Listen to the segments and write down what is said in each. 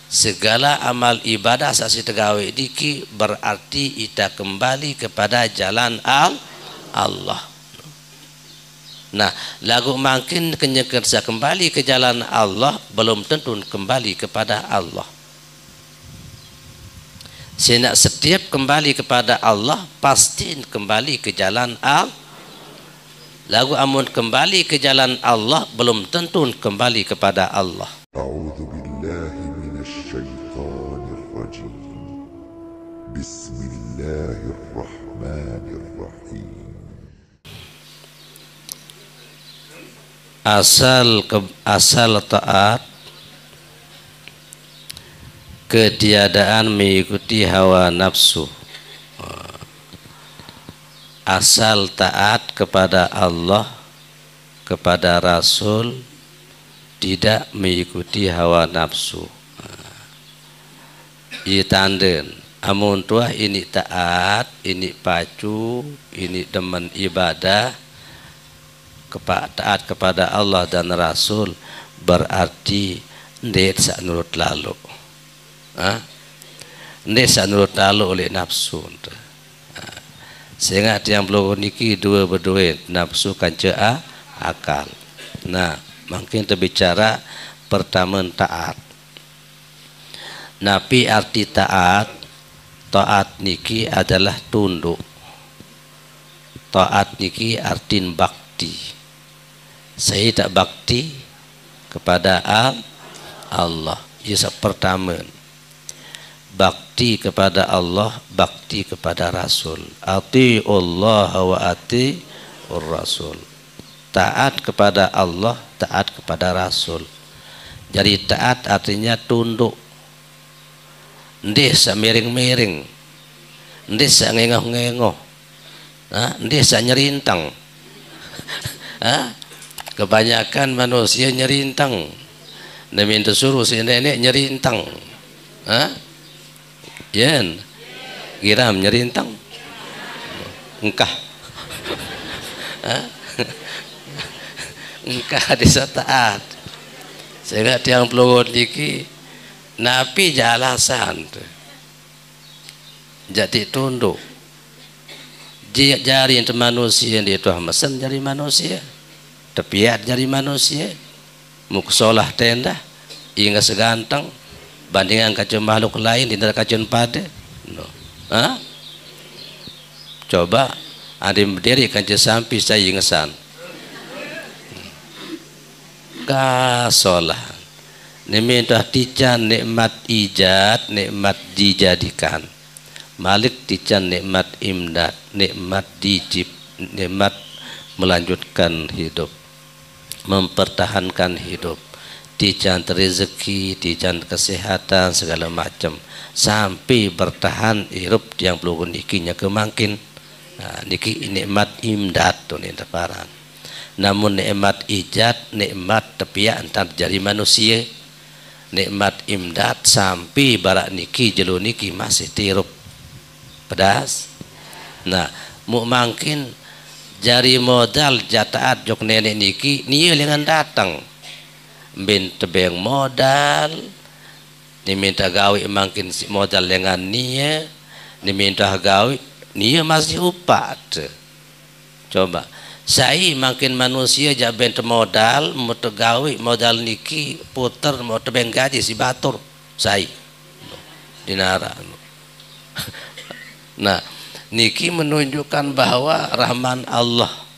segala amal ibadah sasi tegawe diki berarti ita kembali kepada jalan Allah. Nah, lagu makin kerja kembali ke jalan Allah belum tentu kembali kepada Allah. Sehingga setiap kembali kepada Allah pasti kembali ke jalan Allah. Lagu amun kembali ke jalan Allah belum tentu kembali kepada Allah. A'udzu billahi minasyaitonir rajim. Bismillahirrahmanirrahim. Asal taat ketiadaan mengikuti hawa nafsu. Asal taat kepada Allah, kepada Rasul, tidak mengikuti hawa nafsu. Ia tanden amun tuah ini taat, ini pacu, ini demen ibadah, taat kepada Allah dan Rasul, berarti ndek sak nurut lalu. Ndek sak nurut lalu oleh nafsu. Sehingga yang belum niki dua berdua nafsu kanca akal. Nah, mungkin terbicara pertama taat. Napi arti taat niki adalah tunduk. Taat niki artin bakti. Saya tak bakti kepada Allah. Ia pertama. Bakti kepada Allah, bakti kepada Rasul. Atiullah wa atiur Rasul. Taat kepada Allah, taat kepada Rasul. Jadi taat artinya tunduk. Ndeh sa miring-miring, ndeh sa ngengoh-ngengoh, ndeh sa nyerintang. Kebanyakan manusia nyerintang. Minta suruh si nenek nyerintang. Yen, giram nyerintang. Engkah. Engkah desa taat. Sehingga tiang pelungut niki napi jalasan jadi tunduk. Jari itu manusia dia tuh mesen jadi manusia. Tepiat jadi manusia. Muksolah tenda ingat seganteng bandingan kacau makhluk lain tidak kacau pada no. Coba ada berdiri kacau sampai saya ingesan kasolah minta tican nikmat ijad, nikmat dijadikan. Malik tican nikmat imdad, nikmat dijib, nikmat melanjutkan hidup, mempertahankan hidup. Tican rezeki, tican kesehatan segala macam sampai bertahan hidup yang perlu nikinya kemangkin. Nah, niki nikmat imdad tuh nih teparan. Namun nikmat ijad, nikmat tepiak antar jadi manusia. Nikmat imdad sampai barak niki jelu niki masih tirup pedas. Nah, mu mungkin jari modal jataat jok nenek niki nia dengan datang bin tebeng modal diminta gawe mungkin modal dengan nia diminta gawe nia masih upat. Coba saya makin manusia jaben modal mau tegawi modal niki puter mau tebeng gaji si batur saya dinara. Nah niki menunjukkan bahwa rahman Allah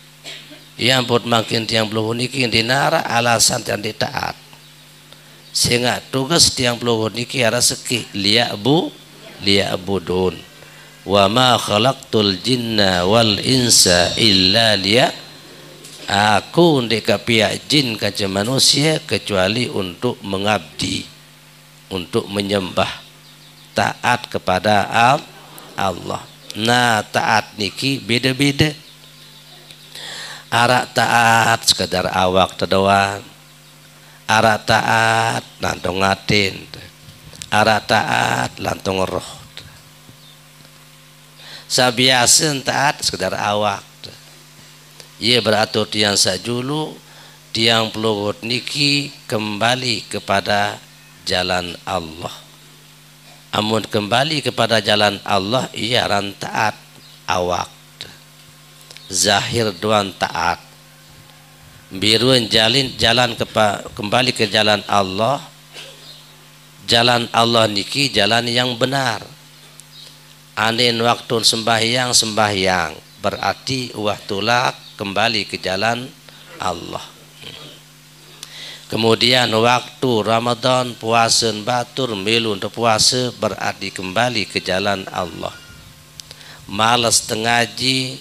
yang buat makin tiang belum niki dinara alasan yang ditaat sehingga tugas tiang belum niki ada seki liya'budun wa ma khalaqtul jinna wal insa illa aku ndeka pihak jin kaca manusia kecuali untuk mengabdi, untuk menyembah, taat kepada Allah. Nah taat niki beda-beda. Arak taat sekadar awak tedoan, arak taat lantong ngatin, arak taat lantong roh. Sabiasen taat sekedar awak. Ia beratur tiang sajulu tiang pelugut niki kembali kepada jalan Allah. Amun kembali kepada jalan Allah ia ran taat awak zahir doan taat. Biruan jalan kembali ke jalan Allah. Jalan Allah niki jalan yang benar. Anin waktu sembahyang berarti waktulah kembali ke jalan Allah. Kemudian waktu Ramadan puasa batur milu untuk puasa berarti kembali ke jalan Allah. Malas tengaji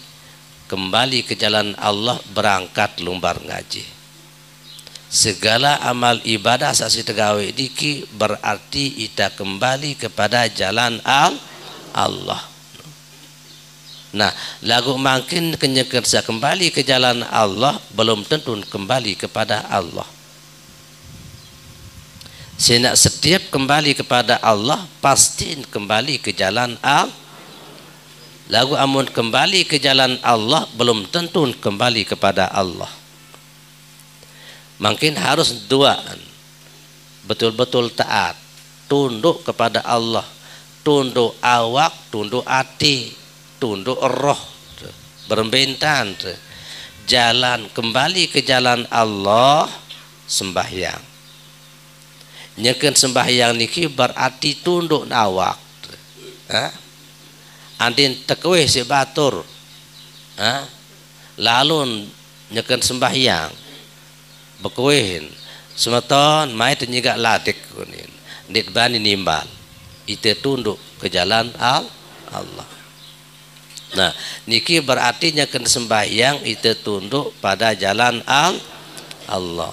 kembali ke jalan Allah berangkat lumbar ngaji. Segala amal ibadah saksi tegawe diki berarti ita kembali kepada jalan Allah. Nah, lagu makin kenyekersa kembali ke jalan Allah belum tentu kembali kepada Allah. Senak setiap kembali kepada Allah pasti kembali ke jalan Allah. Lagu amun kembali ke jalan Allah belum tentu kembali kepada Allah. Makin harus dua, betul-betul taat, tunduk kepada Allah, tunduk awak, tunduk hati, tunduk roh, berbentan, jalan kembali ke jalan Allah sembahyang. Nyekeun sembahyang niki berarti tunduk awak. Andin tekwe si batur. Lalu nyekeun sembahyang. Bekuin. Semeton mai tenyiga latik kunin. Dit bani nimbal. Ite tunduk ke jalan Allah. Nah, niki berarti nyekeun sembahyang ite tunduk pada jalan Allah.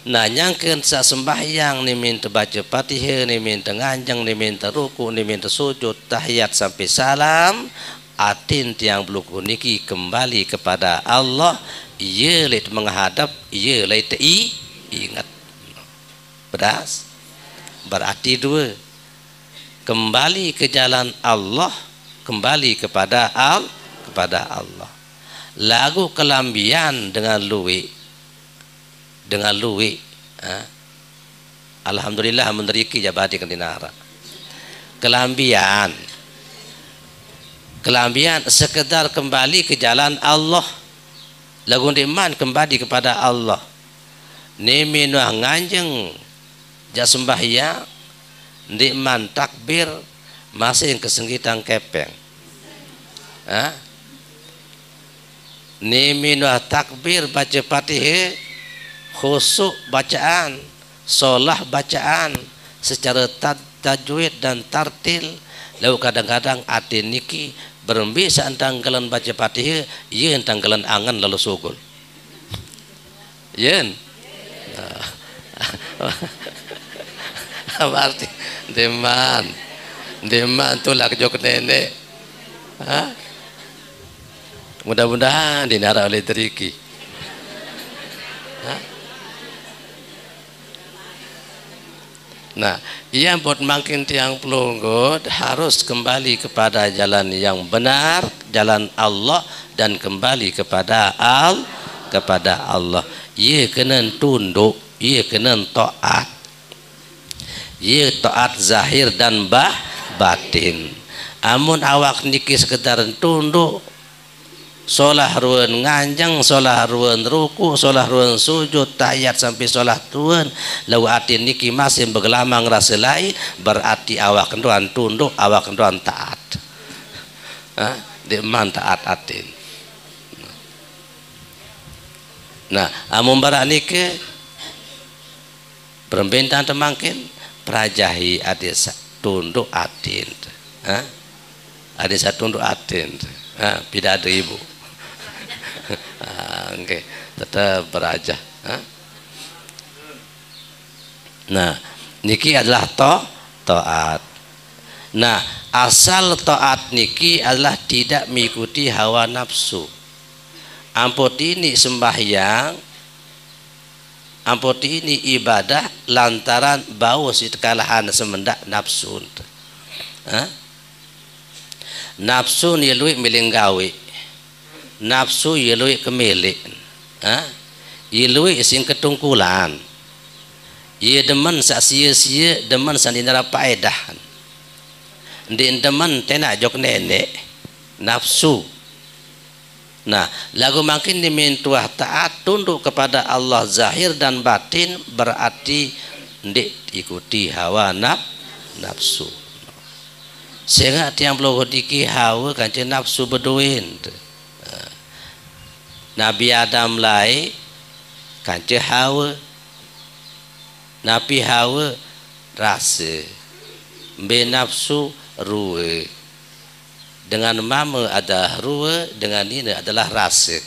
Nah, nyangkeun sa sembahyang ni minta baca Fatihah, ni minta nganjeng, ni minta ruku, ni minta sujud, tahiyat sampai salam, atin tiang beluku niki kembali kepada Allah, ia leit menghadap, ia leit ingat. Beras. Berarti dua. Kembali ke jalan Allah, kembali kepada Allah. Lagu kelambian dengan luwi. Alhamdulillah meneriki jabati kendinara. Kelambian sekedar kembali ke jalan Allah. Lagu iman kembali kepada Allah. Niminah nganjeng jasembahya ndiman takbir masih kesenggitan kepeng. Niminah takbir baca Fatihah khusuk bacaan, solah bacaan secara tajwid dan tartil. Lalu kadang-kadang hati niki berembi saantanggalan baca Fatihah, iya tanggalan angan lalu sugul. Yen. Apa arti? Deman tulak jok nenek. Mudah-mudahan dinara oleh teriki. Nah, ia buat makin tiang pelunggut harus kembali kepada jalan yang benar, jalan Allah, dan kembali kepada Allah. Ia kena tunduk, ia kena taat. Ia taat zahir dan batin. Amun awak niki sekedar tunduk, solah ruan nganjang, solah ruan ruku, solah ruan sujud, tahiyat sampai solah tuan, lalu hati niki masih bergelamang rasa lain, berarti awak kenduan tunduk, awak kenduan taat. Deman taat atin. Nah, amun barak niki perbentan temangkin prajahi adesa tunduk atin. Adesa tunduk atin. Tidak ada ibu. Okay. Tetap beraja. Nah, niki adalah taat. Nah, asal taat niki adalah tidak mengikuti hawa nafsu. Ampun ini sembahyang, ampun ini ibadah lantaran bau si kekalahan semendak nafsu. Nafsu ni lui milinggawi. Nafsu yelui kemilik, yelui sing ketungkulan, Ia demen sak sia-sia, demen sak dinara faedah. Ndin demen tena jok nenek nafsu. Nah, lagu makin dimintuah taat tunduk kepada Allah zahir dan batin, berarti ndik ikuti hawa nafsu. Sehingga tiang pelukut iki hawa kancing nafsu beduin. Nabi Adam lai kancing hawa, Nabi Hawa rasa, mbe nafsu ruwe. Dengan mama ada ruwe, dengan ini adalah rasa.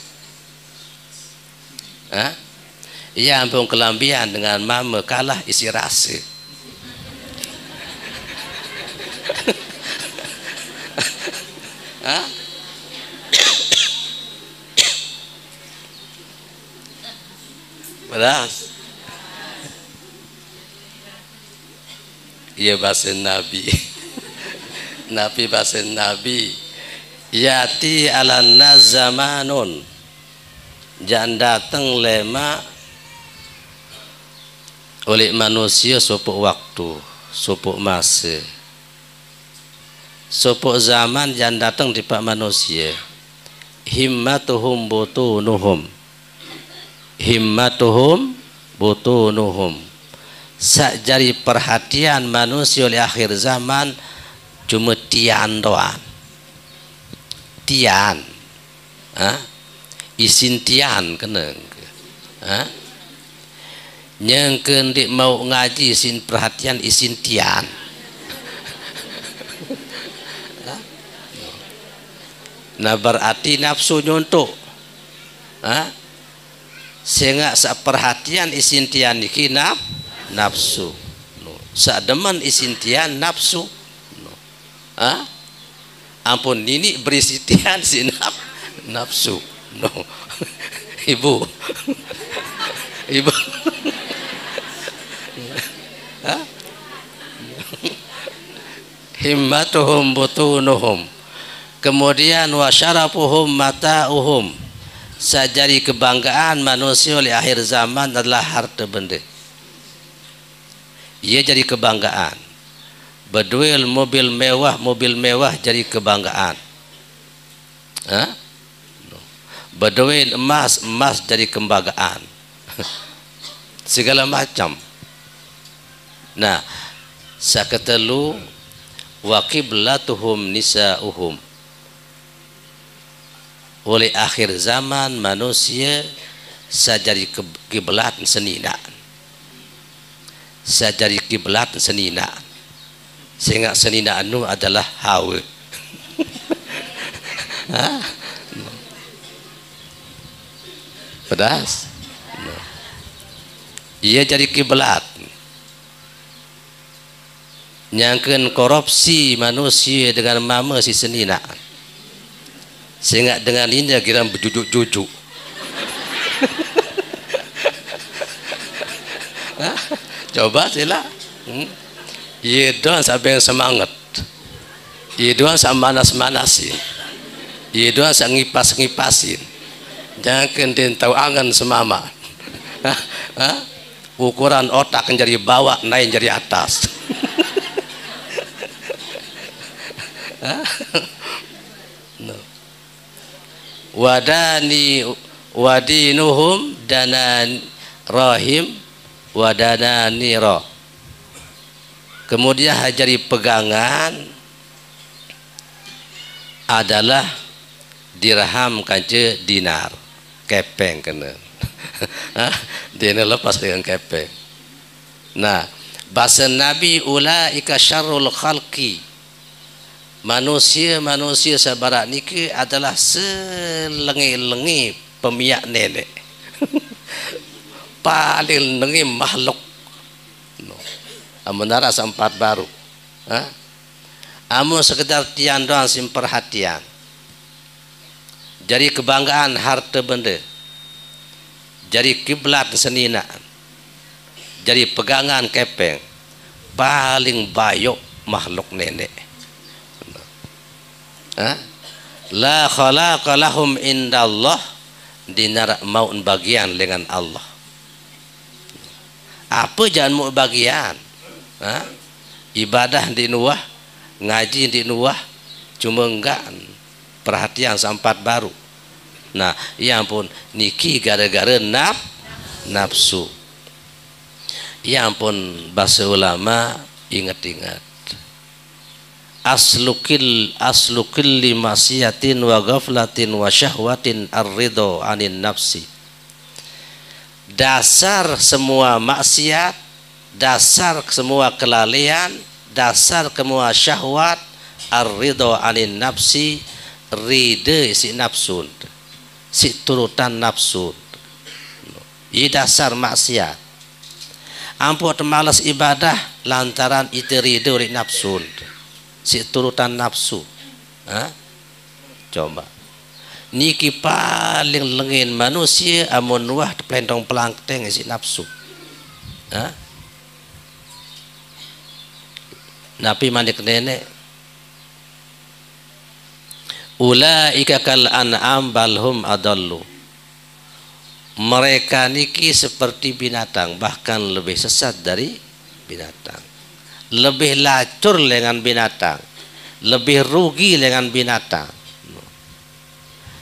Ia ampun kelambian dengan mama kalah isi rasa. Beras. Ia bahasa Nabi. Nabi bahasa Nabi, yati ala nazamanun, jangan datang lema oleh manusia supuk waktu, supuk masa, supuk zaman jangan datang di pak manusia. Himmatuhum butunuhum, himmatuhum butunuhum. Sakjari perhatian manusia oleh akhir zaman cuma tian doang, tian, isin tian kena, yang kendik mau ngaji isin perhatian isin tian, nah berarti nafsu nyontok, sehingga sak perhatian isin tian iki nafsu, sak demen isin tian nafsu. Ampun ini berisi tian si nafsu. No. Ibu. Ibu. Himmatuhum butunuhum. Kemudian wasyarafuhum mata'uhum. Sajari kebanggaan manusia oleh akhir zaman adalah harta benda. Ia jadi kebanggaan. Berduel mobil mewah jadi kebanggaan. Berduel emas jadi kebanggaan. Segala macam. Nah, sakatelu wa qiblatuhum nisa'uhum. Oleh akhir zaman manusia sajari kiblat senina. Sajari kiblat senina. Sehingga senina anu adalah hawa. Pedas. Ia jadi kiblat. Nyangkeun korupsi manusia dengan mama si senina. Sehingga dengan ini kira berjujuk-jujuk. Coba sila. Ia doang sampai semangat, ia doang sama manas-manasin, ia doang sama ngipas-ngipasin. Jangan kenten tahu angan semama. Ukuran otak jadi bawah, naik jadi atas. Wadani wadinuhum danan rahim wadanani roh. Kemudian hajari pegangan adalah dirham kance dinar, kepeng kena. Dia lepas dengan kepeng. Nah, bahasa Nabi ulaika syarrul khalqi. Manusia sabarak niki adalah selengi-lengi pemiak nenek. Paling lengi makhluk. Menara sempat baru. Amun sekedar tian doang sim perhatian. Jadi kebanggaan harta benda. Jadi kiblat senina. Jadi pegangan kepeng. Paling bayok makhluk nenek. La khalaqa lahum indallah, dinar maun bagian dengan Allah. Apa jangan mau bagian? Ibadah di nuah, ngaji di nuah, cuma enggak perhatian sampat baru. Nah, ya ampun, niki gara-gara nafsu. Ya ampun, bahasa ulama, ingat-ingat. Aslukil limasiyatin wa ghaflatin wa syahwatin ar-ridho anin nafsi. Dasar semua maksiat, dasar semua kelalaian, dasar semua syahwat, ar-ridho anin nafsi, ride si nafsun, si turutan nafsun. Ini dasar maksiat. Ampun malas ibadah lantaran itu ridho oleh nafsun, si turutan nafsu. Coba niki paling lengin manusia amun wah pelentong pelangteng si nafsu. Nabi manik nenek ulaika kal an'am balhum adallu. Mereka niki seperti binatang, bahkan lebih sesat dari binatang, lebih lacur dengan binatang, lebih rugi dengan binatang.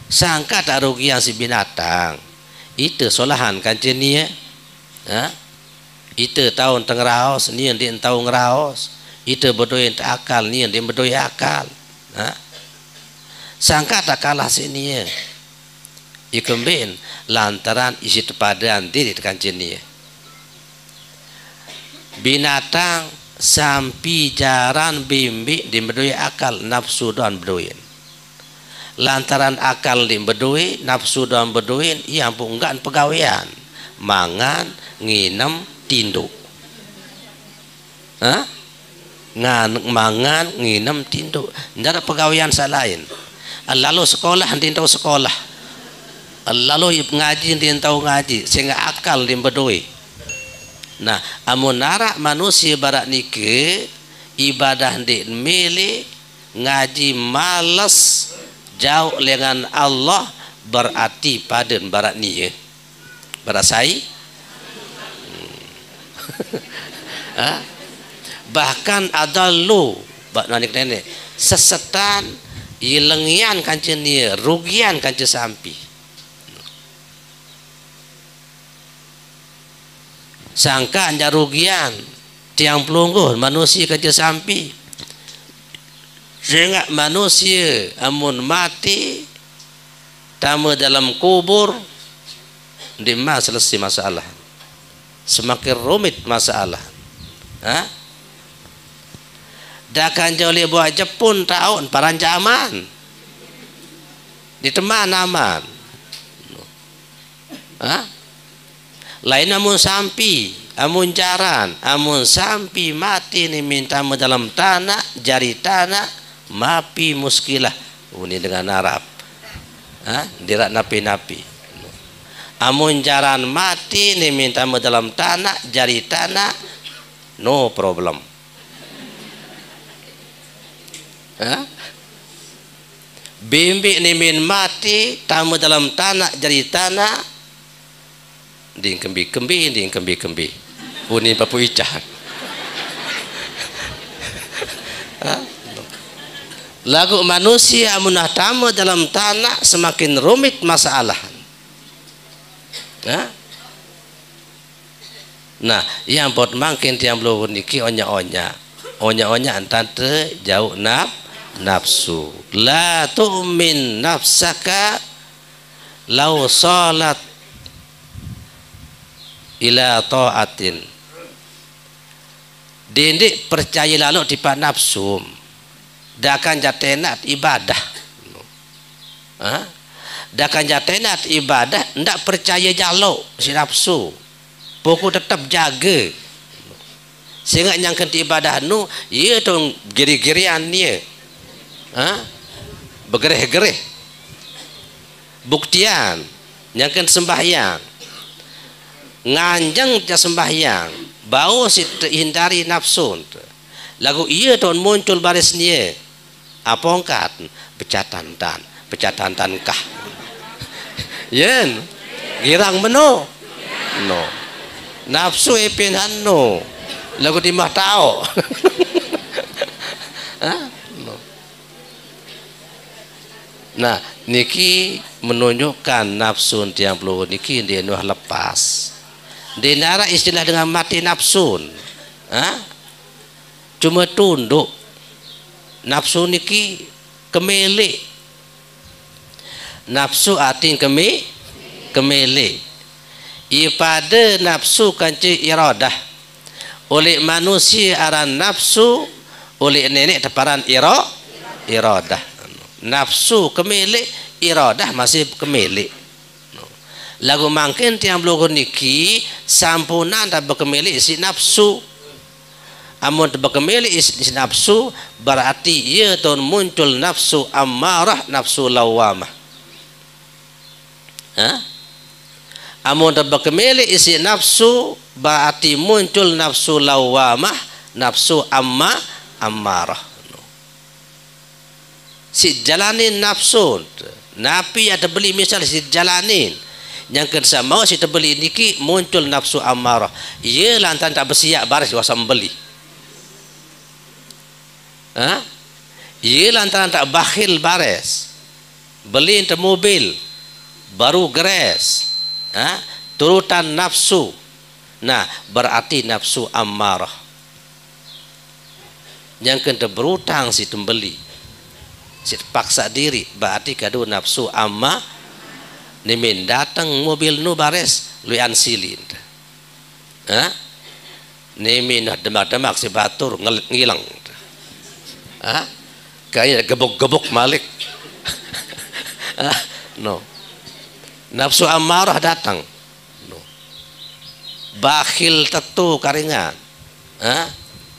Sangka tak rugi yang si binatang itu solahan kan cenia, itu tahun tengraos ni yang dia tahu ngeraos, itu berdoa tak akal ni yang dia berdoa akal. Sangka tak kalah sini ikembin lantaran isi tepadan diri kan cenia. Binatang sampai jaran bimbi di berdoa akal nafsu dan berdoa. Lantaran akal di berdui, nafsu dalam berduin, ia pun enggak pegawaian, mangan, nginem, tinduk. Mangan, nginem, tinduk. Tidak ada pegawaian lain. Lalu sekolah, dia tahu sekolah. Lalu ngaji, dia tahu ngaji. Sehingga akal di berdui. Nah, amun narak manusia barat nike, ibadah di milih, ngaji malas, jauh dengan Allah, berarti paden barat ni barat saya. Bahkan ada lu bak nanik nenek sesetan ilengian kancen ni rugian kancen sampi. Sangka anja rugian tiang pelungguh manusia kancen sampi. Sehingga manusia amun mati tamu dalam kubur dimana selesai masalah, semakin rumit masalah. Dakan jolih buat Jepun tahun parancaman di teman aman. Lain amun sampi, amun jaran, amun sampi mati ni minta dalam tanah, jari tanah mapi muskilah. Ini dengan Arab. Dirak napi-napi. Amun jaran mati ni minta dalam tanah, jari tanah, no problem. Bimbi ni min mati, tamu dalam tanah, jari tanah, ding kembi-kembi, ding kembi-kembi. Ini papu icah. Lagu manusia amunah tamu dalam tanah semakin rumit masalah. Nah, yang buat makin tiang belum niki onya antara jauh nafsu. La tu'min nafsaka lau salat ila ta'atin. Dindik percaya lalu tipa nafsu. Dakan jatenat ibadah. Dakan jatenat ibadah ndak percaya jalo si nafsu. Pokok tetap jaga. Sehingga yang kenti ibadah nu ia tu giri-girian dia. Bergereh-gereh. Buktian yang kenti sembahyang. Nganjang ja sembahyang, bau si hindari nafsu. Lagu ia tu muncul baris dia. Apa angkat pecatan tan kah yen girang meno no nafsu epin hanu lagu di mah tau. Nah niki menunjukkan nafsu tiang peluru niki dia nuh lepas. Dinara istilah dengan mati nafsun. Cuma tunduk. Nafsu niki kemele. Nafsu artinya kemele. Ipada nafsu kanci iradah. Oleh manusia aran nafsu, oleh nenek teparan iradah. Nafsu kemele, iradah masih kemele. Lagu mangkin tiang blogo niki sampunan tak berkemele isi nafsu. Amun berkemele isi nafsu berarti ia tahun muncul nafsu amarah, nafsu lawamah. Amun berkemele isi nafsu berarti muncul nafsu lawamah, nafsu amarah. Si jalanin nafsu, napi ada beli misal si jalanin. Yang kerja mau si terbeli niki muncul nafsu amarah. Ia lantaran tak bersiap baris wasam beli. Ia lantaran tak bakhil baris. Beli ente mobil baru geres. Turutan nafsu. Nah, berarti nafsu amarah. Yang kena berutang si tembeli. Si paksa diri berarti kadu nafsu amma. Nimin datang mobil nu bares luian silin. Nimin demak-demak si batur ngilang. Kayaknya gebuk-gebuk malik. No. Nafsu amarah datang. No. Bakhil tetu karingan.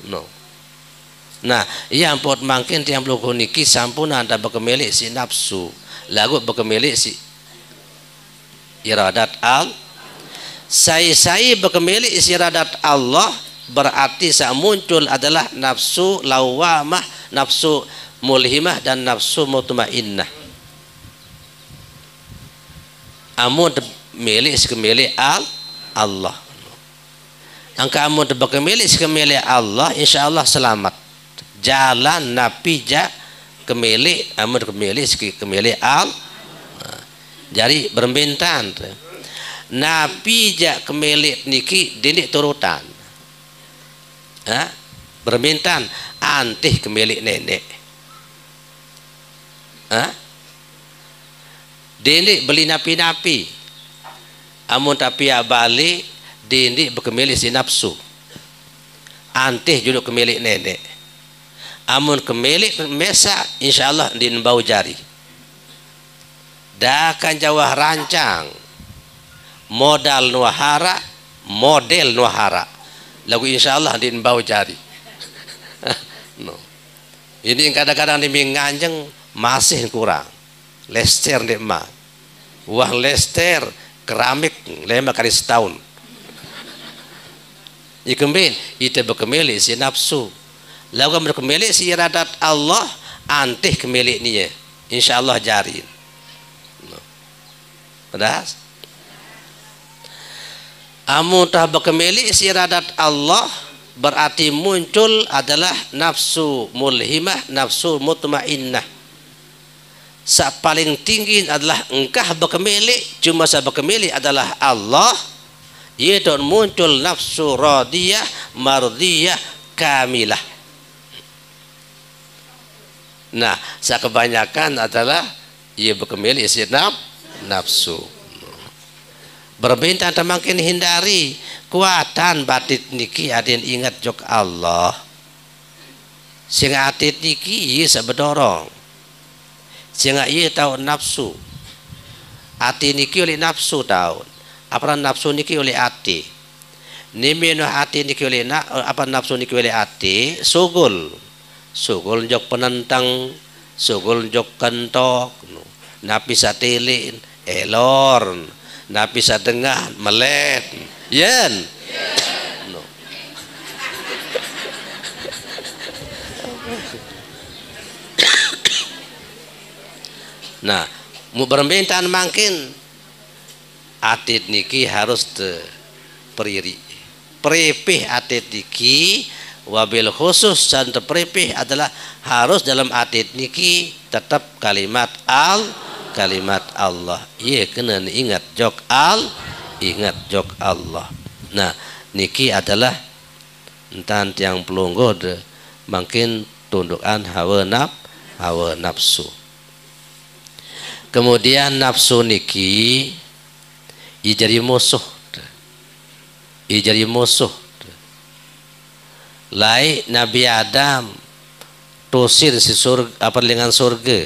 No. Nah, yang pot mangkin tiang blogo niki sampun anda berkemilik si nafsu. Lagu berkemilik si iradat saya berkemilik si iradat Allah berarti saat muncul adalah nafsu lawamah, nafsu mulhimah dan nafsu mutmainnah. Amun milik sekemilik Allah. Angka amun berkemilik sekemilik Allah, insyaallah selamat. Jalan napi ja kemilik amun kemilik sekemilik jadi berbintan. Napi ja kemilik niki dinik turutan. Berbintan antih kemilik nenek. Dinik beli napi-napi. Amun tapi balik dinik berkemilik si nafsu. Antih juduk kemilik nenek. Amun kemilik mesa insyaallah din bau jari. Dakan jawah rancang modal nuahara, model nuahara. Lagu insyaallah din bau jari. No. Ini kadang-kadang demi nganjeng masih kurang. Lester dek mak. Uang lester keramik 5 kali setahun. Ikembin itu berkemilik si nafsu. Lagu berkemilik si iradat Allah antih kemilik niya. Insyaallah jari. No. Pedas. Amun tah berkemilik si iradat Allah berarti muncul adalah nafsu mulhimah, nafsu mutmainnah. Sa paling tinggi adalah engkah berkemilik, cuma sa berkemilik adalah Allah. Ia dan muncul nafsu radiyah, mardiyah, kamilah. Nah, sa kebanyakan adalah ia berkemilik isi nafsu. Berbintang makin hindari kuatan batit niki adin ingat jok Allah. Sing atit niki ia sebedorong. Sing ia tahu nafsu. Ati niki oleh nafsu tahu. Apa nafsu niki oleh ati. Nimeno ati niki oleh apa nafsu niki oleh ati. Sugul jok penentang, sugul jok kentok, napi satelin, elor. Napi sadengah melet yen no. Nah mu berbintan makin atit niki harus periri terperipih atit niki, wabil khusus dan terperipih adalah harus dalam atit niki tetap kalimat Allah. Iya kena ingat jok Allah. Nah niki adalah entan tiang pelungguh makin tundukan hawa nafsu. Kemudian nafsu niki jadi musuh. Lai Nabi Adam tusir si surga apa dengan surga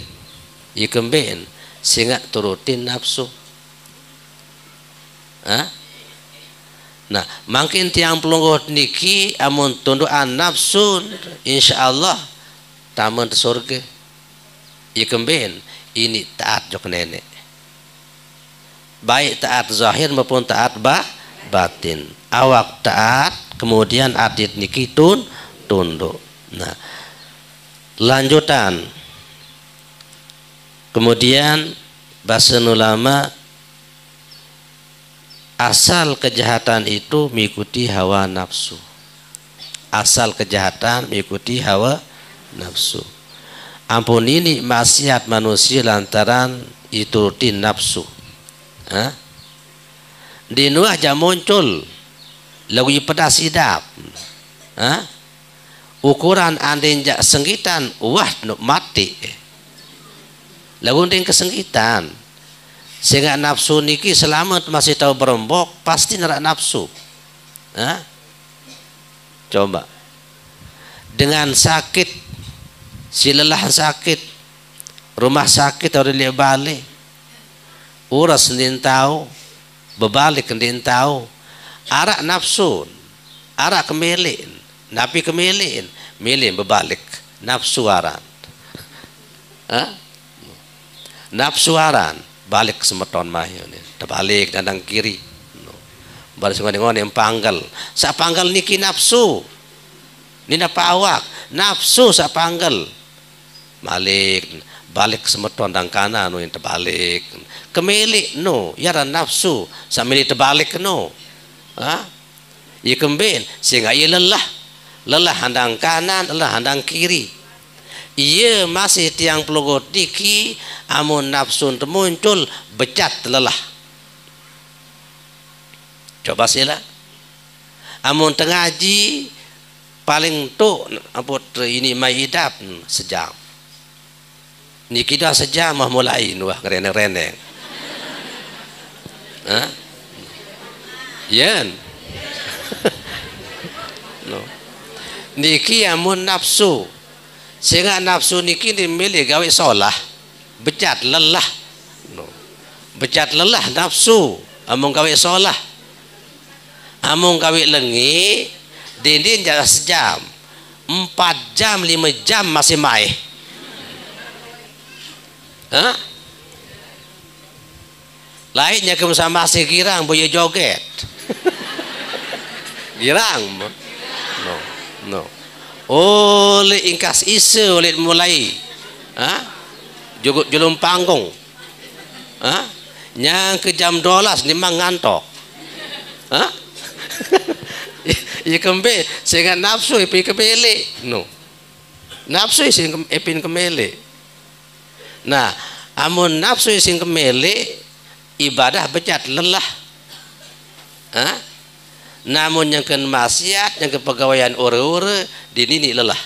ikemben sehingga turutin nafsu. Nah makin tiang pelungguh niki amun tundukan nafsu insyaallah taman surga ikemben ini taat jok nenek, baik taat zahir maupun taat batin. Awak taat kemudian atit niki tunduk. Nah lanjutan kemudian bahasa ulama asal kejahatan itu mengikuti hawa nafsu. Asal kejahatan mengikuti hawa nafsu. Ampun ini maksiat manusia lantaran iturutin nafsu. Di nuah aja muncul lagu pedas sidap. Ukuran andin jak senggitan wah mati. Lagu andin kesenggitan. Sehingga nafsu niki selamat masih tahu berembok pasti nerak nafsu. Coba dengan sakit si lelah sakit rumah sakit harus dia balik uras ndin tahu berbalik ndin tahu arak nafsu arak kemelin napi kemelin melin berbalik nafsu aran nafsu aran balik semeton mayu ni terbalik dandang kiri balik ngon yang panggal sa panggal niki nafsu nina pawak nafsu sa panggal balik semeton dang kanan yang terbalik kemelik no yaran nafsu sa meli terbalik no ia kembin sehingga ia lelah handang kanan lelah handang kiri. Ia masih tiang pelungguh niki amun nafsu muncul becat lelah. Coba sila amun tengaji paling tu amput ini mai idap sejam niki dah sejam mah mulai wah reneng-reneng yen no niki amun nafsu sehingga nafsu niki dimilih gawe solah becat lelah no. Becat lelah nafsu amun gawe solah amun gawe lengi dinding jalan sejam 4 jam 5 jam masih main lainnya ke masih girang boyo joget girang no oleh ingkas isa oleh mulai julum panggung nyang ke jam 12 memang ngantok ia kembe sehingga nafsu ipi kebele no nafsu sing epin kemele nah amun nafsu sing kemele ibadah becat lelah namun yang ken maksiat yang ke pegawaian ore-ore dinini lelah.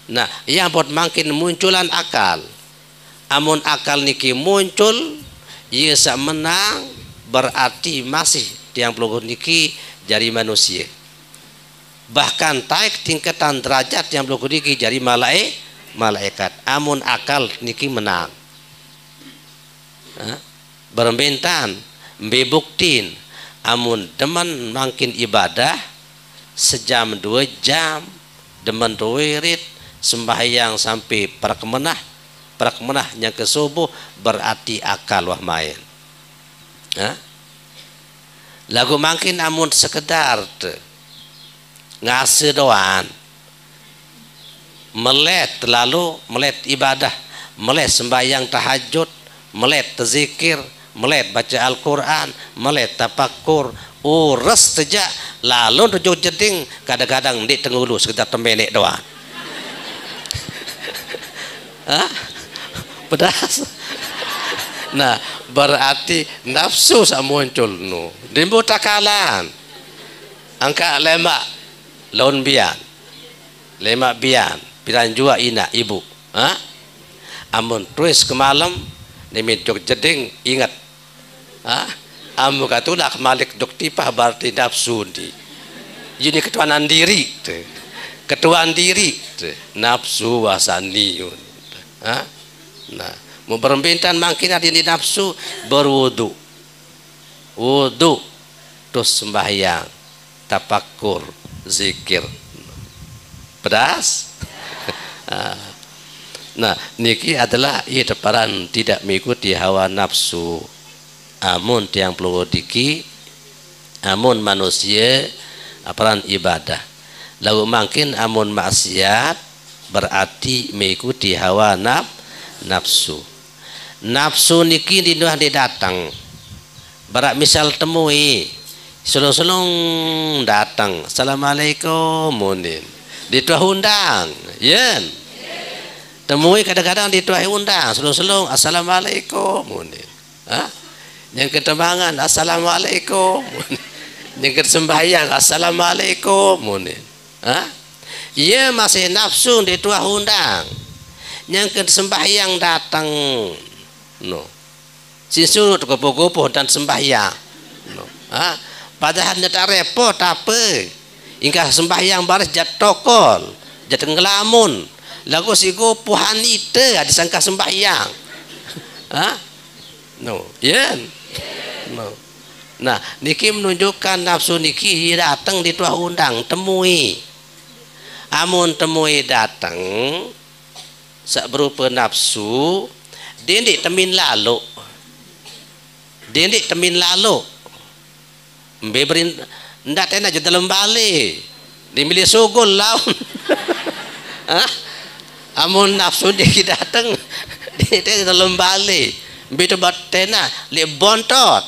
Nah yang pot makin munculan akal amun akal niki muncul ia sak menang berarti masih tiang pelungguh niki jari manusia bahkan taik tingkatan derajat yang pelungguh niki jari malaikat amun akal niki menang berbentan bebuktin amun demen makin ibadah sejam 2 jam demen wirid sembahyang sampai perkemenah yang ke subuh berarti akal wah main lagu makin amun sekedar ngasih doan melet lalu melet ibadah melet sembahyang tahajud melet zikir melet baca Al-Quran melet tafakur Ures saja lalu tujuh jeding kadang-kadang di tengulu sekitar tembenek doang. Pedas. Nah, berarti nafsu sak muncul nu. Dimbu takalan. Angka lemak laun bian. Lemak bian, piran jua ina ibu. Amun tuis ke malam nimin jok jeding ingat. Amu katulah malik dok tipah berarti nafsu di. Ini ketuanan diri. Ketuaan diri. Nafsu wasaniun. Nah, mau berembintan makin ada di nafsu berwudu. Wudu terus sembahyang, tafakur, zikir. Pedas. Nah, niki adalah deparan tidak mengikuti hawa nafsu. Amun tiang perlu diki, amun manusia aparan ibadah. Lalu makin amun maksiat berarti mengikuti hawa nafsu. Nafsu niki dinuah didatang. Barak misal temui, sulung-sulung datang. Assalamualaikum munin. Dituah undang, yen. Temui kadang-kadang dituah undang. Sulung-sulung assalamualaikum munin. Yang ketemangan assalamualaikum. Yang kesembahyang assalamualaikum munin. Ia masih nafsu dituah undang. Yang kesembahyang datang no. Sisurut kupu-kupu dan sembahyang no. Padahal tidak repot apa. Hingga sembahyang baris jat tokol, jat ngelamun. Lagu si kupu hanita disangka sembahyang. No, yen. No. Nah, niki menunjukkan nafsu niki datang di tuah undang, temui. Amun temui datang sak berupa nafsu, dindik temin lalu. Dindik temin lalu. Beberin ndak tena je dalam balik. Dimilih sugul laun. Amun nafsu niki datang di dalam balik. Begitu batena li bontot.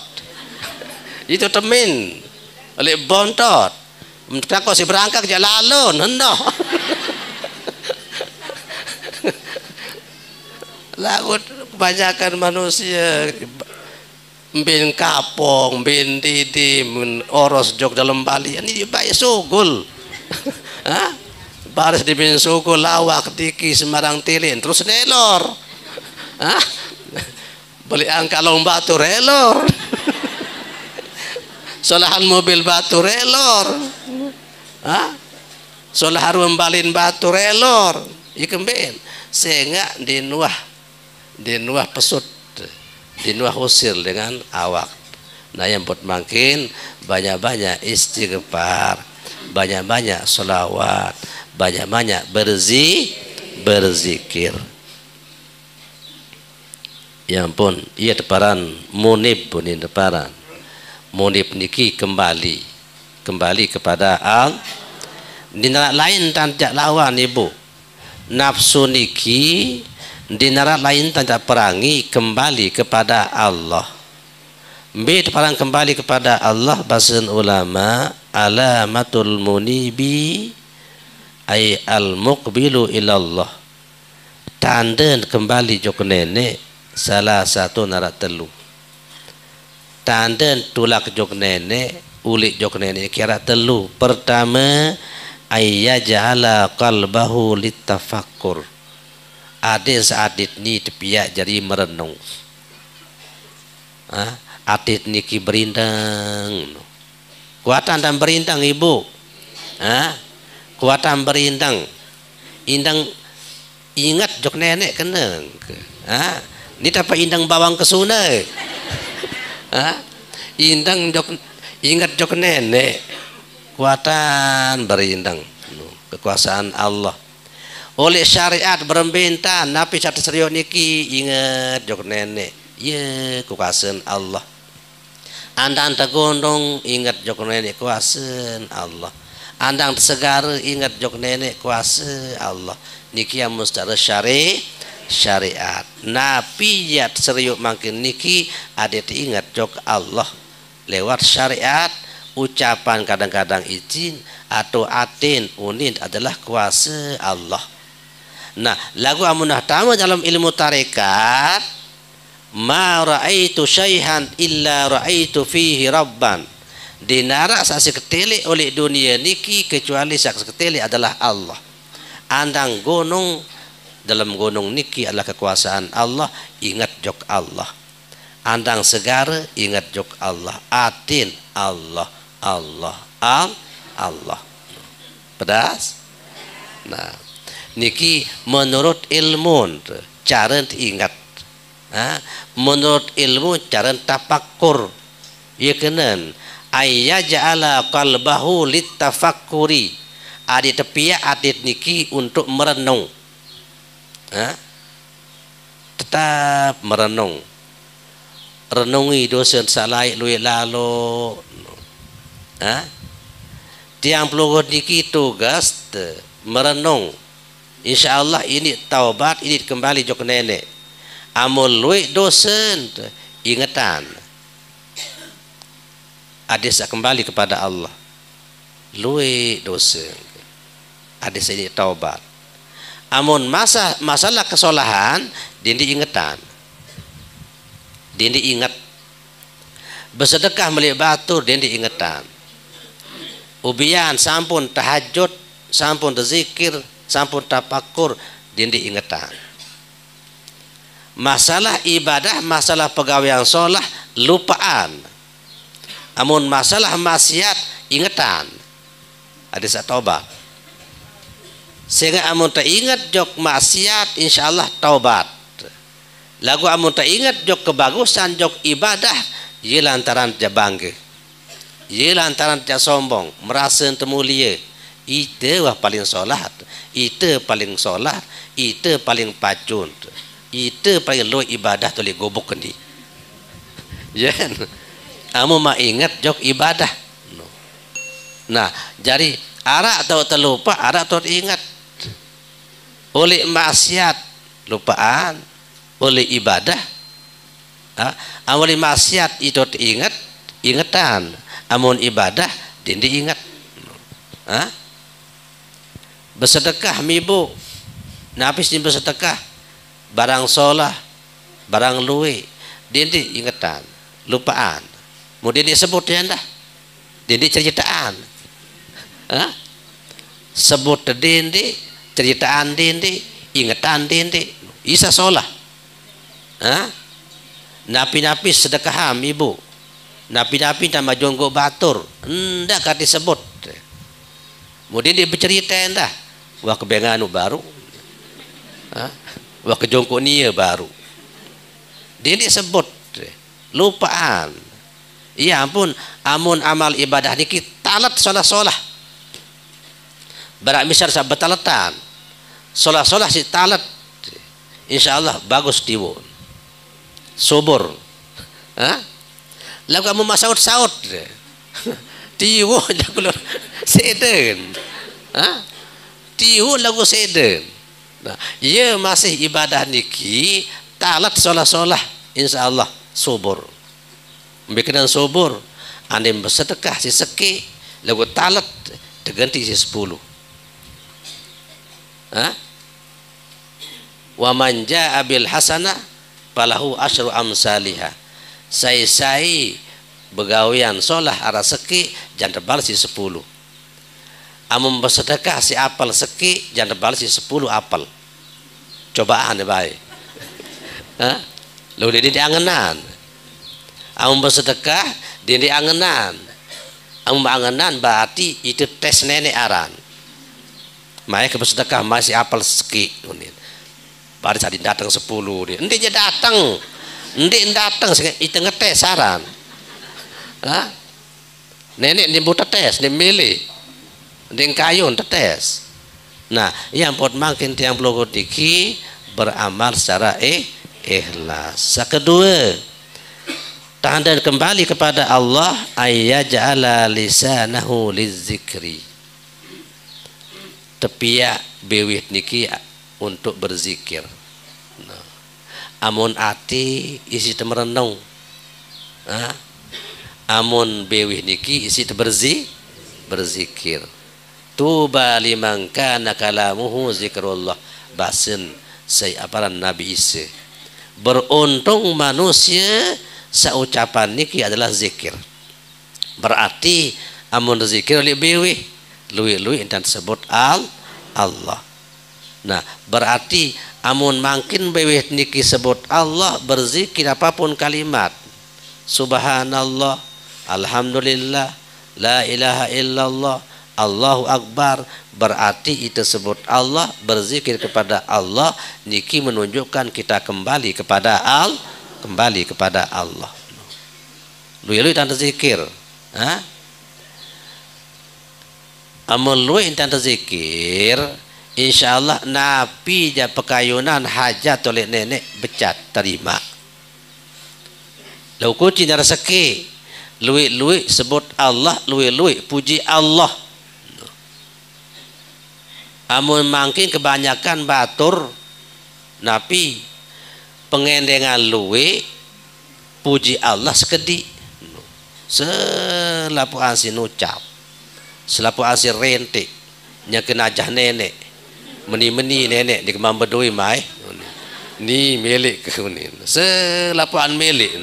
Itu temin li bontot. Takut si berangkat je lalu nendo. Lagu kebanyakan manusia bin kapong, bin didi, oros jok dalam bali. Ini baik sugul. Baris di bin sugul lawak tiki Semarang tilin terus nelor. Beli angka lomba batu relor. Solahan mobil batu relor. Solah rumbalin batu relor. Ikan ben sehingga dinuah pesut, dinuah usir dengan awak. Nah yang buat makin banyak-banyak istighfar, banyak-banyak solawat, banyak-banyak berzikir. Ya ampun, ia deparan munib punin deparan. Munib niki kembali kepada di neraka lain tidak lawan ibu. Nafsu niki di neraka lain tidak perangi kembali kepada Allah. Deparan kembali kepada Allah bahasan ulama alamatul munibi ay al muqbilu ilallah. Tanda kembali jok nenek salah satu narak telu. Tanda tulak jok nenek, ulik jok nenek kira telu. Pertama, ayyajahala qalbahu litafakkur. Adit seadit ni tepiak jadi merenung. Adit niki berindang. Kuatan dan berindang ibu. Kuatan berindang. Indang ingat jok nenek kena. Ini dapat indang bawang ke sunai. Indang jok ingat jok nenek. Kuatan berindang. Kekuasaan Allah. Oleh syariat berembintan. Nabi satu serius niki ingat jok nenek. Ya kekuasaan Allah. Andang tegondong ingat jok nenek kuasaan Allah. Andang segar ingat jok nenek kuasa Allah. Niki yang mustara syariat. Nabi yat serius makin niki adet ingat jok Allah lewat syariat ucapan kadang-kadang izin atau atin unin adalah kuasa Allah. Nah, lagu amunah tamu dalam ilmu tarekat, ma ra'aitu syai'an illa ra'aitu fihi rabban. Dinara saksi ketele oleh dunia niki kecuali saksi ketele adalah Allah. Andang gunung, dalam gunung niki adalah kekuasaan Allah, ingat jok Allah. Andang segara, ingat jok Allah. Atin Allah, Allah, Allah. Pedas? Nah, niki menurut ilmu cara ingat. Menurut ilmu cara tafakur. Ya kenan ayyaja'ala qalbahu litafakkuri. Adi tepiak adit niki untuk merenung. Tetap merenung. Renungi dosa salai luwe lalo. Tiang pelukut niki tugas merenung. InsyaAllah ini taubat, ini kembali jok nenek. Amul luwe dosen ingatan. Adis kembali kepada Allah. Luwe dosen. Adis ini taubat. Amun masalah kesalahan dindi ingatan. Dindi ingat. Bersedekah melik batur dindi ingatan. Ubian sampun tahajud, sampun berzikir, sampun tafakur dindi ingatan. Masalah ibadah, masalah pegawaian sholah lupaan. Amun masalah maksiat ingatan. Ada satu taubat. Sehingga amun tak ingat jok maksiat, insyaallah taubat. Lagu amun tak ingat jok kebagusan, jok ibadah, ia lantaran dia bangga. Ia lantaran dia sombong, merasa temulia. Itu wah paling solat, itu paling solat, itu paling pacun, itu paling lo ibadah tuli gobok kendi. Ya, kamu mah ingat jok ibadah. Nah, jadi arak atau terlupa, arak atau ingat. Oleh maksiat lupaan, oleh ibadah. Oleh maksiat itu ingat, ingatan. Amun ibadah dindi ingat. Bersedekah mibu, napis di bersedekah, barang solah, barang luwe, dindi ingatan, lupaan. Kemudian disebut ya dah, dindi ceritaan. Sebut dindi, ceritaan dindi, ingatan dindi, isa solah. Napi-napi sedekaham ibu, napi-napi nama jonggo batur, ndak kati sebut. Kemudian dia bercerita dah, wah kebenganu baru, wah kejongko nia baru. Dia disebut lupaan. Iya ampun, amun amal ibadah niki talat solah-solah. Barak misal sa betalatan, solah-solah si talat, insyaallah bagus tiwon, subur. Lalu kamu masaut-saut, tiwon lagu seden, tiwon lagu seden. Nah, ia masih ibadah niki talat solah-solah, insyaallah subur. Bikinan subur, anda bersedekah si seki, lagu talat terganti si 10. Wa man jaa bil hasanah falahu asyru amsalihah. Sai begawian solah ara seki jangan tebal si 10. Amun bersedekah si apal seki jangan tebal si 10 apal. Cobaan baik. Lalu dia diangenan. Amun bersedekah dia diangenan. Amun angenan berarti itu tes nenek aran. Maya bersedekah masih apal seki. Pada saat dia datang 10 dia. Nanti dia datang. Nanti datang itu ngetes saran. Nenek dia buat tes, dia milih. Dia kayun tes. Nah, yang buat makin tiang pelukut diki beramal secara ikhlas. Kedua, tanda kembali kepada Allah ayyaj'ala lisanahu lizzikri. Tepiak bewit niki untuk berzikir. Amun ati isi temerenung. amun bewih niki isi berzikir. Tuba liman kana kalamuhu zikrullah. Basen saya aparan Nabi Isa. Beruntung manusia saucapan niki adalah zikir. Berarti amun zikir oleh bewih lui intan sebut Allah. Nah, berarti amun mangkin bewih niki sebut Allah, berzikir apapun kalimat. Subhanallah, alhamdulillah, la ilaha illallah, Allahu akbar, berarti itu sebut Allah, berzikir kepada Allah, niki menunjukkan kita kembali kepada Allah. Lui tanda zikir. Amun lui tanda zikir, insyaallah napi ja pekayunan hajat oleh nenek becat terima. Lau kuci rezeki, lui sebut Allah, lui puji Allah. Amun mangkin kebanyakan batur napi pengendengan lui puji Allah sekedi. Selapu asin ucap, selapu asin rentik, nya kenajah nenek, meni nenek di kemam bedui mai, ni milik ke ni, selapuan milik,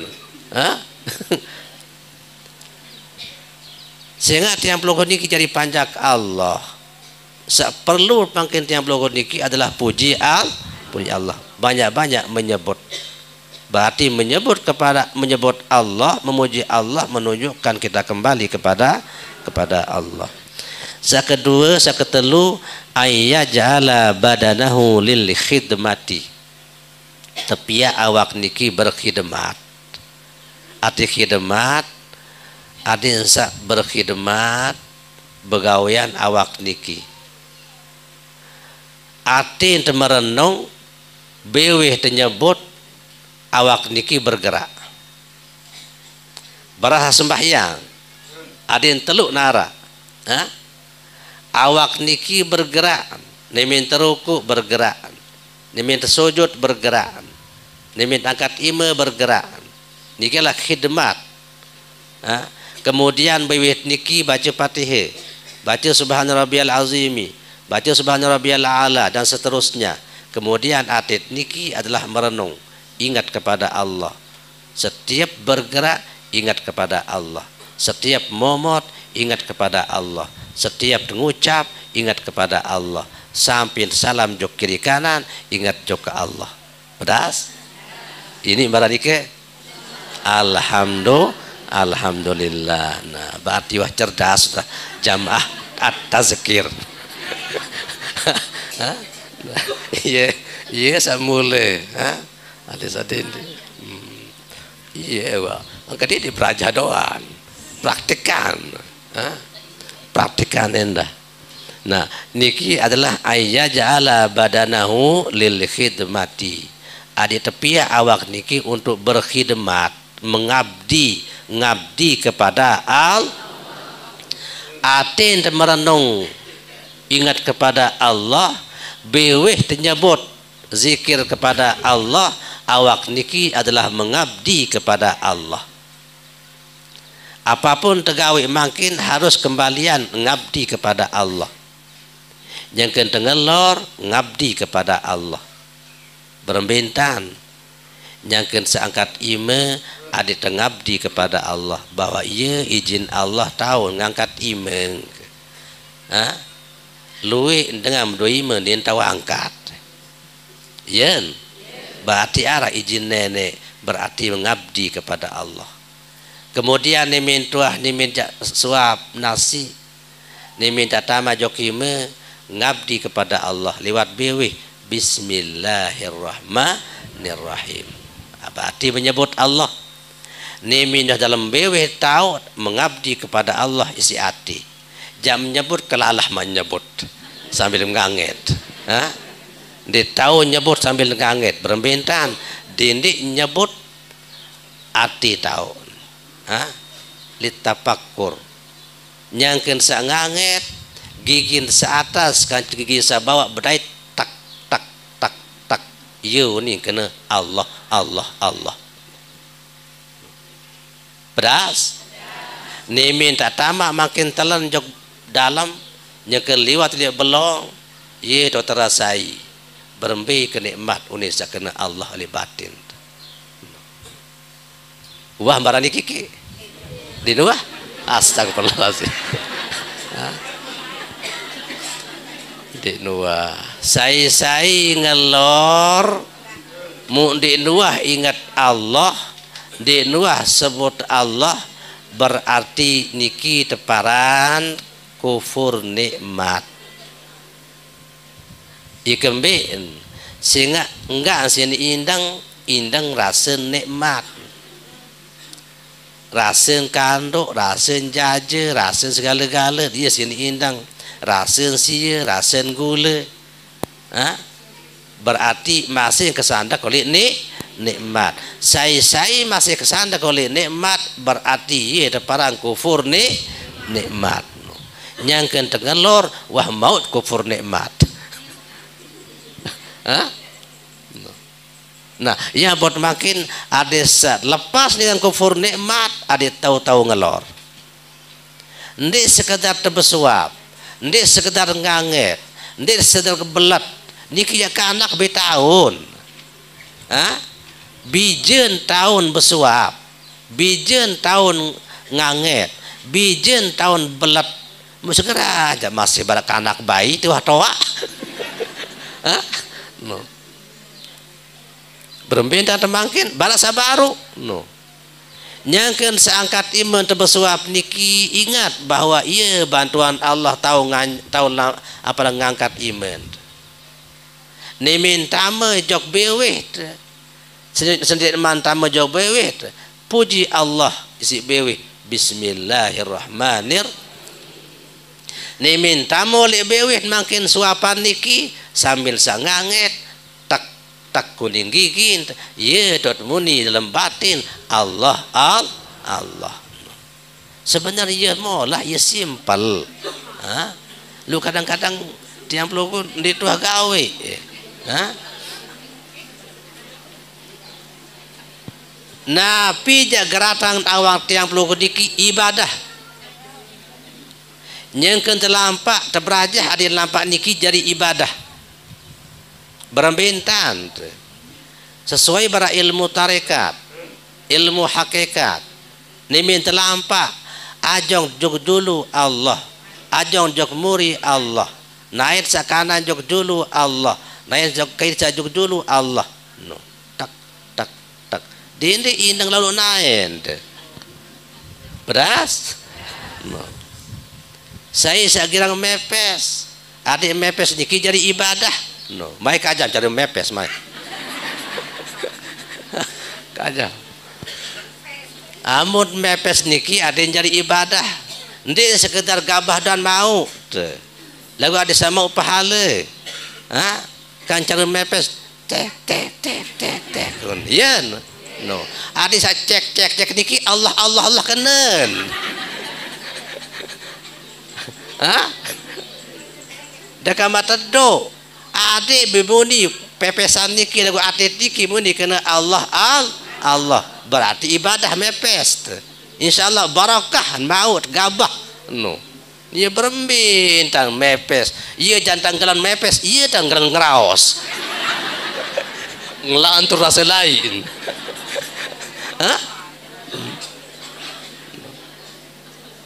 sehingga tiang pelukun niki jadi panjak Allah. Perlu pangkin tiang pelukun niki adalah puji Allah, banyak menyebut. Berarti menyebut Allah, memuji Allah menunjukkan kita kembali kepada Allah. Kedua, ketelu ayyaj'ala badanahu lil khidmati. Tepia awak niki berkhidmat. Arti khidmat, arti berkhidmat begawian awak niki. Arti merenung beweh tenyebut awak niki bergerak. Barah sembahyang adin teluk nara. Awak niki bergerak, nemin teruku bergerak, nemin tersujud bergerak, nemin angkat ima bergerak. Niki lah khidmat. Kemudian bewit niki baca Fatihah, baca Subhana Rabbiyal Azimi, baca Subhana Rabbiyal A'la dan seterusnya. Kemudian atit niki adalah merenung, ingat kepada Allah. Setiap bergerak ingat kepada Allah. Setiap momot ingat kepada Allah. Setiap mengucap ingat kepada Allah. Sampai salam jok kiri kanan ingat jok ke Allah. Pedas? Ini berarti ke alhamdulillah. Nah, berarti wah cerdas jamaah at-tazkir. Iya samule, adin. Iya wah. Angkat ini belajar doan, praktikan, praktikan endah. Nah, niki adalah ayyaj'ala badanahu lil khidmati. Adi tepia awak niki untuk berkhidmat, ngabdi kepada atin merenung ingat kepada Allah, beweh tenyebut zikir kepada Allah, awak niki adalah mengabdi kepada Allah. Apapun tegawi makin harus kembalian ngabdi kepada Allah. Yang kentengelor ngabdi kepada Allah. Berembentan yang seangkat ime ada ngabdi kepada Allah, bahwa ia izin Allah tahu ngangkat ime. Lui dengan dua ime dia tahu angkat. Yen berarti arah izin nenek berarti mengabdi kepada Allah. Kemudian ni minta suap nasi, ni minta tama jokime ngabdi kepada Allah lewat bewih Bismillahirrahmanirrahim. Berarti menyebut Allah. Ni minta dalam bewih tahu mengabdi kepada Allah isi hati. Jam menyebut kalau Allah menyebut sambil menganget. Dia tahu nyebut sambil menganget berembentan. Dindik nyebut hati tahu. Litapakkur nyangken sanganget gigin seatas kan gigi sabawa bedai tak yo ni kena Allah. Pedas Nimin tak tamak makin telan jok dalam yang keliwat dia belong ye to terasai berembi ke nikmat unisa kena Allah li batin. Wah barani kiki di nuah astagfirullahalazim. Di nuah sai ngelor mu di nuah ingat Allah, di nuah sebut Allah, berarti niki teparan kufur nikmat ikembeen sehingga enggak sini indang rasa nikmat, rasa kanduk, rasa jaje, rasa segala-gala dia sini indang rasa sia, rasa gula, berarti masih kesandak oleh nikmat. Saya masih kesandak oleh nikmat berarti ia teparan kufur nikmat. Yang kenteng lor wah maut kufur nikmat. Nah, ya buat makin ada lepas dengan kufur nikmat ada tahu-tahu ngelor. Ndik sekedar terbesuap, ndik sekedar nganget, ndik sekedar kebelat. Niki ya anak betahun. Bijen tahun besuap, bijen tahun nganget, bijen tahun belat, segera aja masih barak anak bayi itu toa. No. Berembenta temangkin balas baru no. Nyangken seangkat iman terbesuap niki ingat bahwa ia bantuan Allah tahu apa ngangkat iman. Nimin tama jok beweh sendiri man tama jok beweh puji Allah isi beweh bismillahirrahmanirrahim. Nimin tamo le beweh makin suapan niki sambil sanganget tak kuning gigi ye dot muni dalam batin Allah Allah. Sebenarnya molah ya simpel. Lu kadang-kadang tiang pelukun di tuah gawe. Nah pija geratang awak tiang pelukun diki ibadah. Nyengken terlampak terberajah ada lampak niki jadi ibadah. Berambentan sesuai bara ilmu tarekat, ilmu hakikat. Nimin terlampak ajong jog dulu Allah, ajong jog muri Allah, naik sakanan jog dulu Allah, naik jog kaisa jog dulu Allah. No, tak tak tak. Dindi indang lalu naik. Beras. No. Saya girang mepes, adik mepes niki jadi ibadah. No, mai kajam cari mepes mai. Kajam. Amun mepes niki ada yang jadi ibadah. Ndik sekedar gabah dan mau. Lagu ada sama pahala. Kan cari mepes teh. Ya no. Ada saya cek niki Allah kenen. Dah mata do. Adik bimuni pepesan niki lagu adik niki muni kena Allah berarti ibadah mepes. Insyaallah barakah maut gabah no. Ia berembintang mepes, ia jantan gelan mepes, ia tanggelan ngeraos. Ngelantur rasa lain.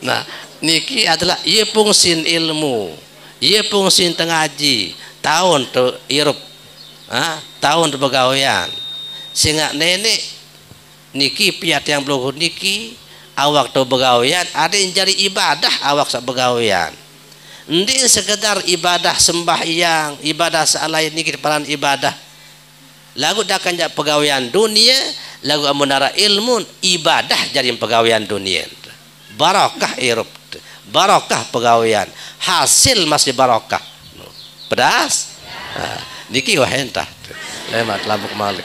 Nah, niki adalah ia fungsin ilmu, ia fungsin tengaji. Tahun tu irup, tahun tu pegawaian. Sehingga nenek niki piat yang belum niki awak tu pegawaian ada yang jadi ibadah awak sak pegawaian. Ndi sekedar ibadah sembahyang, ibadah salai niki peran ibadah. Lagu dah kan jadi pegawaian dunia, lagu amunara ilmu ibadah jadi pegawaian dunia. Barakah irup, barakah pegawaian, hasil masih barakah. Pedas, niki wah entah, lemat lambuk malik.